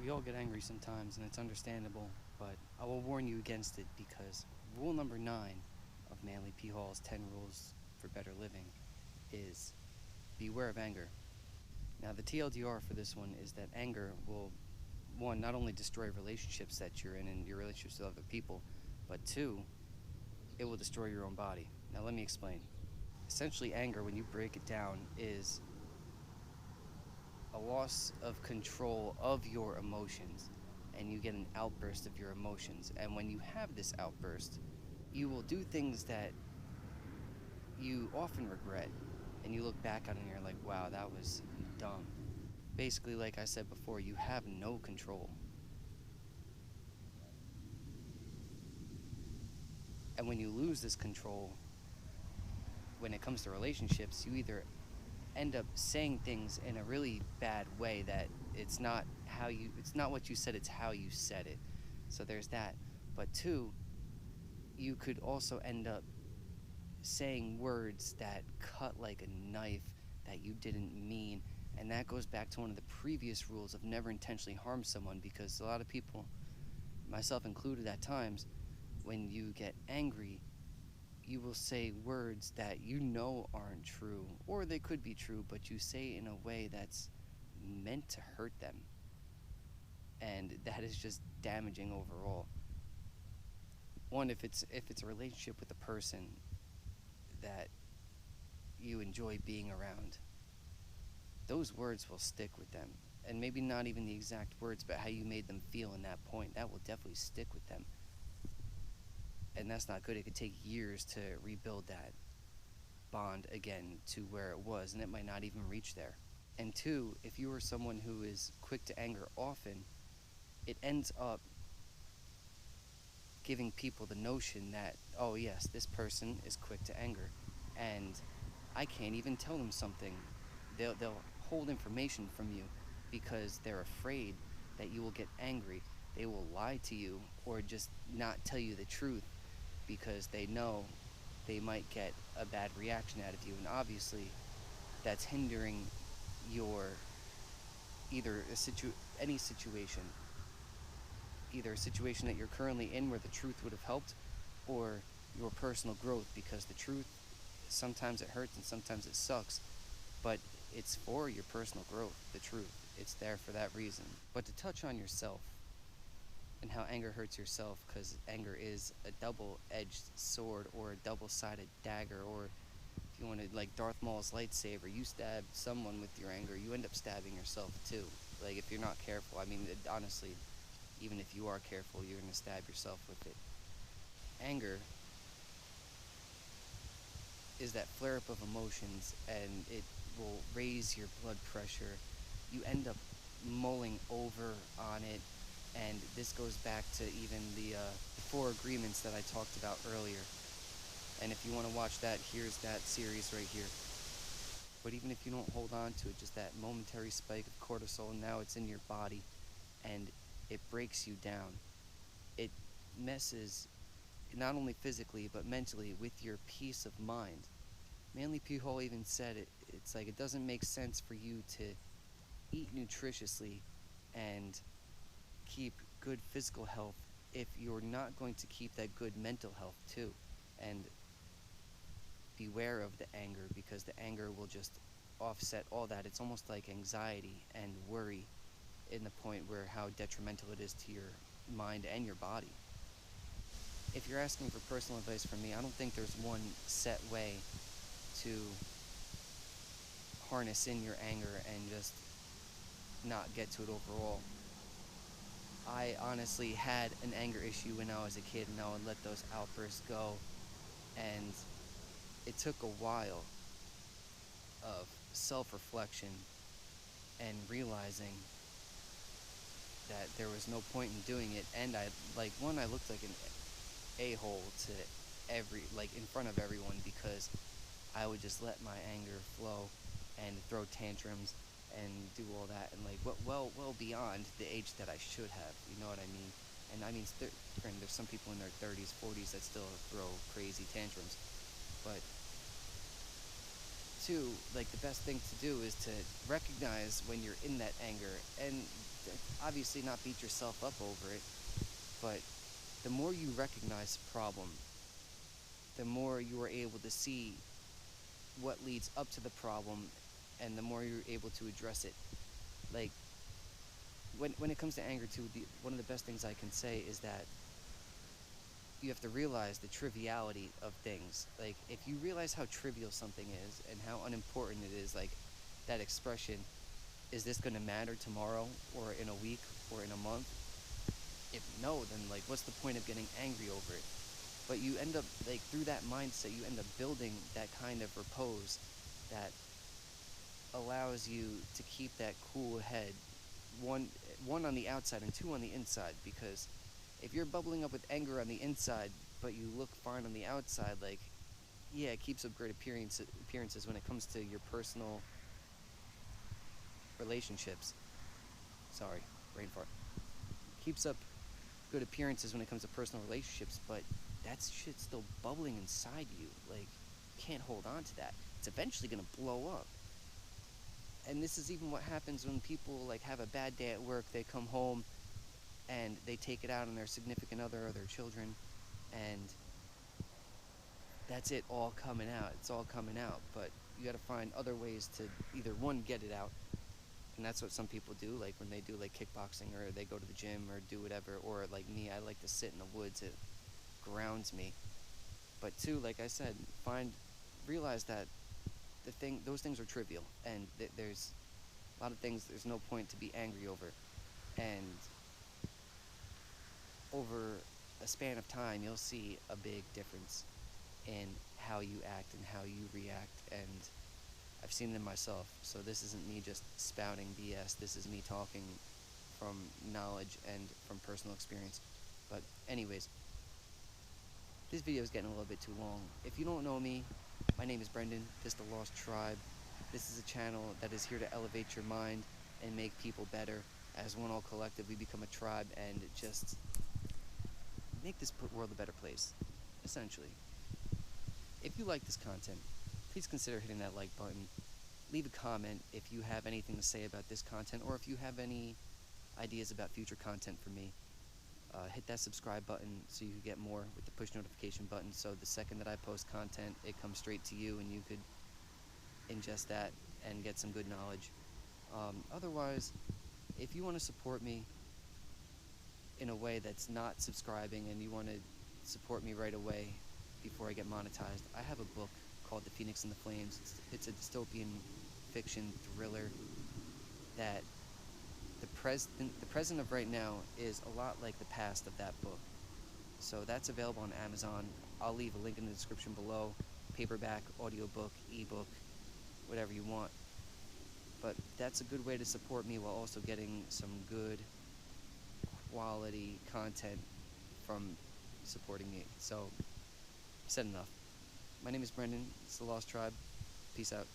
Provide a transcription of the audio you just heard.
We all get angry sometimes, and it's understandable, but I will warn you against it because rule number 9 of Manly P. Hall's 10 Rules for Better Living is beware of anger. Now, the TLDR for this one is that anger will, one, not only destroy relationships that you're in and your relationships with other people, but two, it will destroy your own body. Now, let me explain. Essentially, anger, when you break it down, is a loss of control of your emotions, and you get an outburst of your emotions. And when you have this outburst, you will do things that you often regret, and you look back on it and you're like, wow, that was dumb. Basically, like I said before, you have no control. And when you lose this control, when it comes to relationships, you either end up saying things in a really bad way that it's not what you said, it's how you said it. So there's that. But two, you could also end up saying words that cut like a knife that you didn't mean. And that goes back to one of the previous rules of never intentionally harm someone, because a lot of people, myself included at times, when you get angry, you will say words that you know aren't true, or they could be true, but you say in a way that's meant to hurt them. And that is just damaging overall. One, if it's a relationship with a person that you enjoy being around, those words will stick with them. And maybe not even the exact words, but how you made them feel in that point, that will definitely stick with them. And that's not good. It could take years to rebuild that bond again to where it was, and it might not even reach there. And two, if you are someone who is quick to anger often, it ends up giving people the notion that, oh yes, this person is quick to anger, and I can't even tell them something. They'll hold information from you because they're afraid that you will get angry. They will lie to you or just not tell you the truth because they know they might get a bad reaction out of you. And obviously, that's hindering your either any situation, either a situation that you're currently in where the truth would have helped, or your personal growth, because the truth, sometimes it hurts and sometimes it sucks, but it's for your personal growth. The truth, it's there for that reason. But to touch on yourself and how anger hurts yourself, because anger is a double-edged sword or a double-sided dagger, or if you want to, like Darth Maul's lightsaber, you stab someone with your anger, you end up stabbing yourself too. Like, if you're not careful, I mean, honestly, even if you are careful, you're going to stab yourself with it. Anger is that flare-up of emotions, and it will raise your blood pressure. You end up mulling over on it, and this goes back to even the 4 agreements that I talked about earlier. And if you want to watch that, here's that series right here. But even if you don't hold on to it, just that momentary spike of cortisol, now it's in your body, and it breaks you down. It messes not only physically but mentally with your peace of mind. Manly P. Hall even said it's like, it doesn't make sense for you to eat nutritiously and keep good physical health if you're not going to keep that good mental health too. And beware of the anger, because the anger will just offset all that. It's almost like anxiety and worry, in the point where how detrimental it is to your mind and your body. If you're asking for personal advice from me, I don't think there's one set way to harness in your anger and just not get to it overall. I honestly had an anger issue when I was a kid, and I would let those outbursts go, and it took a while of self-reflection and realizing that there was no point in doing it. And I looked like an a-hole to in front of everyone, because I would just let my anger flow and throw tantrums and do all that, and well beyond the age that I should have, you know what I mean? And I mean, there's some people in their 30s, 40s that still throw crazy tantrums, but two, like, the best thing to do is to recognize when you're in that anger, and obviously not beat yourself up over it, but the more you recognize the problem, the more you are able to see what leads up to the problem, and the more you're able to address it. Like, when it comes to anger too, one of the best things I can say is that you have to realize the triviality of things. Like, if you realize how trivial something is and how unimportant it is, like that expression, is this going to matter tomorrow or in a week or in a month? If no, then like what's the point of getting angry over it? But you end up, like, through that mindset, you end up building that kind of repose that allows you to keep that cool head, one on the outside and two on the inside. Because if you're bubbling up with anger on the inside but you look fine on the outside, like, yeah, it keeps up great appearances when it comes to your personal relationships. Sorry, brain fart. Keeps up good appearances when it comes to personal relationships, but that shit's still bubbling inside you. Like, you can't hold on to that. It's eventually gonna blow up. And this is even what happens when people, like, have a bad day at work. They come home and they take it out on their significant other or their children, and that's it, all coming out. It's all coming out. But you gotta find other ways to either, one, get it out, and that's what some people do, like when they do like kickboxing or they go to the gym or do whatever. Or like me, I like to sit in the woods. It grounds me. But two, like I said, realize that those things are trivial, and there's a lot of things there's no point to be angry over. And over a span of time, you'll see a big difference in how you act and how you react. And I've seen it in myself. So this isn't me just spouting BS. This is me talking from knowledge and from personal experience. But anyways, this video is getting a little bit too long. If you don't know me, my name is Brendan. This is The Lost Tribe. This is a channel that is here to elevate your mind and make people better. As one all collective, we become a tribe and just make this world a better place, essentially. If you like this content, please consider hitting that like button. Leave a comment if you have anything to say about this content, or if you have any ideas about future content for me. Hit that subscribe button so you can get more with the push notification button, so the second that I post content, it comes straight to you and you could ingest that and get some good knowledge. Otherwise, if you want to support me in a way that's not subscribing and you want to support me right away before I get monetized, I have a book called The Phoenix and the Flames. It's a dystopian fiction thriller that the present of right now is a lot like the past of that book. So that's available on Amazon. I'll leave a link in the description below. Paperback, audiobook, ebook, whatever you want. But that's a good way to support me while also getting some good quality content from supporting me. So, said enough. My name is Brendan. It's The Lost Tribe. Peace out.